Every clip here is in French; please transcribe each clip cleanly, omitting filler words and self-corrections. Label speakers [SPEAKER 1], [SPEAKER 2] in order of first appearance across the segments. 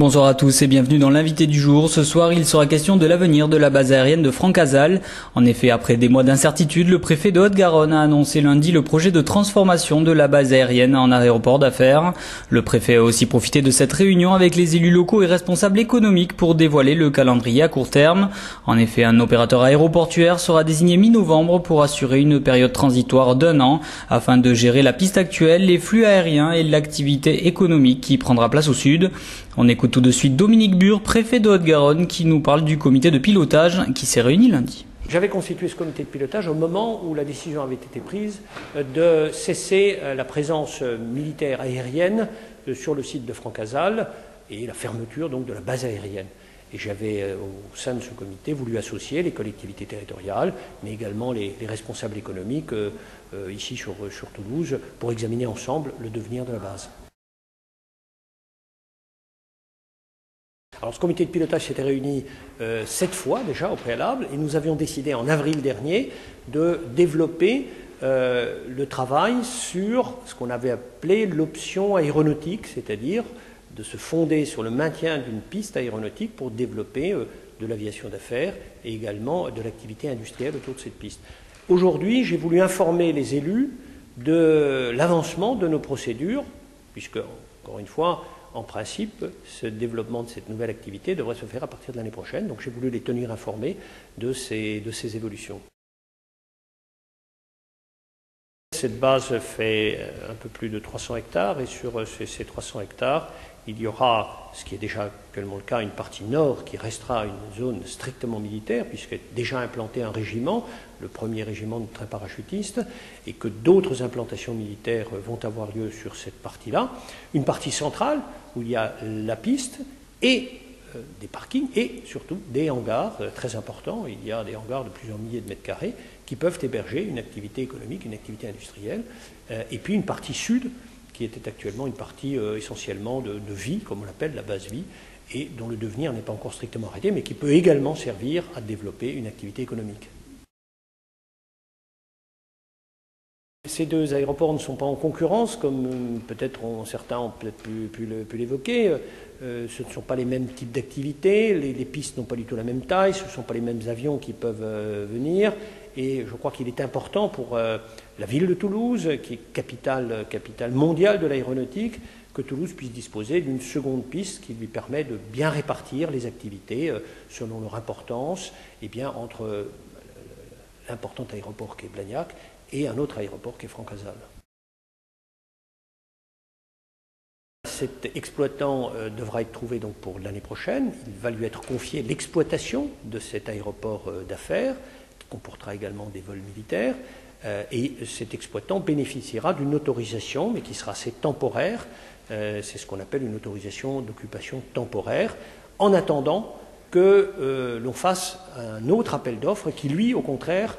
[SPEAKER 1] Bonsoir à tous et bienvenue dans l'invité du jour. Ce soir, il sera question de l'avenir de la base aérienne de Francazal. En effet, après des mois d'incertitude, le préfet de Haute-Garonne a annoncé lundi le projet de transformation de la base aérienne en aéroport d'affaires. Le préfet a aussi profité de cette réunion avec les élus locaux et responsables économiques pour dévoiler le calendrier à court terme. En effet, un opérateur aéroportuaire sera désigné mi-novembre pour assurer une période transitoire d'1 an afin de gérer la piste actuelle, les flux aériens et l'activité économique qui prendra place au sud. On écoute tout de suite Dominique Bure, préfet de Haute-Garonne, qui nous parle du comité de pilotage qui s'est réuni lundi.
[SPEAKER 2] J'avais constitué ce comité de pilotage au moment où la décision avait été prise de cesser la présence militaire aérienne sur le site de Francazal et la fermeture donc de la base aérienne. Et j'avais au sein de ce comité voulu associer les collectivités territoriales, mais également les responsables économiques ici sur Toulouse pour examiner ensemble le devenir de la base. Alors, ce comité de pilotage s'était réuni 7 fois déjà au préalable et nous avions décidé en avril dernier de développer le travail sur ce qu'on avait appelé l'option aéronautique, c'est-à-dire de se fonder sur le maintien d'une piste aéronautique pour développer de l'aviation d'affaires et également de l'activité industrielle autour de cette piste. Aujourd'hui, j'ai voulu informer les élus de l'avancement de nos procédures, puisque, encore une fois, en principe, ce développement de cette nouvelle activité devrait se faire à partir de l'année prochaine. Donc j'ai voulu les tenir informés de ces évolutions. Cette base fait un peu plus de 300 hectares et sur ces 300 hectares, il y aura, ce qui est déjà actuellement le cas, une partie nord qui restera une zone strictement militaire puisqu'est déjà implanté un régiment, le premier régiment de trains parachutistes, et que d'autres implantations militaires vont avoir lieu sur cette partie-là. Une partie centrale où il y a la piste et des parkings et surtout des hangars très importants. Il y a des hangars de plusieurs milliers de mètres carrés qui peuvent héberger une activité économique, une activité industrielle, et puis une partie sud qui était actuellement une partie essentiellement de vie, comme on l'appelle la base vie, et dont le devenir n'est pas encore strictement arrêté, mais qui peut également servir à développer une activité économique. Ces deux aéroports ne sont pas en concurrence, comme peut-être certains ont peut-être pu l'évoquer. Ce ne sont pas les mêmes types d'activités, les pistes n'ont pas du tout la même taille, ce ne sont pas les mêmes avions qui peuvent venir. Et je crois qu'il est important pour la ville de Toulouse, qui est capitale mondiale de l'aéronautique, que Toulouse puisse disposer d'une seconde piste qui lui permet de bien répartir les activités selon leur importance, et bien entre l'important aéroport qui est Blagnac et un autre aéroport qui est Francazal. Cet exploitant devra être trouvé donc pour l'année prochaine. Il va lui être confié l'exploitation de cet aéroport d'affaires, qui comportera également des vols militaires. Et cet exploitant bénéficiera d'une autorisation, mais qui sera assez temporaire. C'est ce qu'on appelle une autorisation d'occupation temporaire, en attendant que l'on fasse un autre appel d'offres qui, lui, au contraire,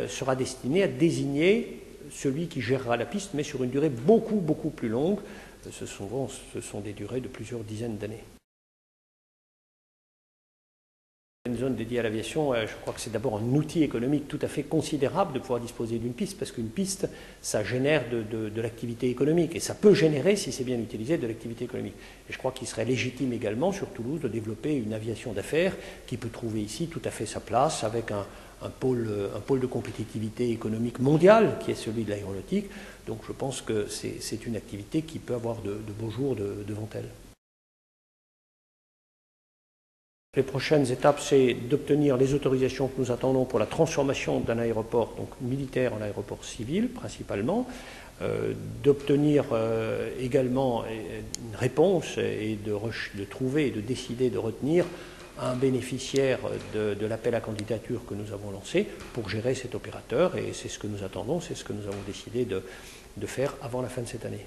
[SPEAKER 2] sera destiné à désigner celui qui gérera la piste, mais sur une durée beaucoup plus longue. Ce sont des durées de plusieurs dizaines d'années. Une zone dédiée à l'aviation, je crois que c'est d'abord un outil économique tout à fait considérable de pouvoir disposer d'une piste, parce qu'une piste, ça génère de l'activité économique, et ça peut générer, si c'est bien utilisé, de l'activité économique. Et je crois qu'il serait légitime également sur Toulouse de développer une aviation d'affaires qui peut trouver ici tout à fait sa place, avec un pôle de compétitivité économique mondiale, qui est celui de l'aéronautique. Donc je pense que c'est une activité qui peut avoir de beaux jours devant elle. Les prochaines étapes, c'est d'obtenir les autorisations que nous attendons pour la transformation d'un aéroport donc militaire en aéroport civil, principalement, d'obtenir également une réponse et de trouver et de décider de retenir un bénéficiaire de l'appel à candidature que nous avons lancé pour gérer cet opérateur, et c'est ce que nous attendons, c'est ce que nous avons décidé de faire avant la fin de cette année.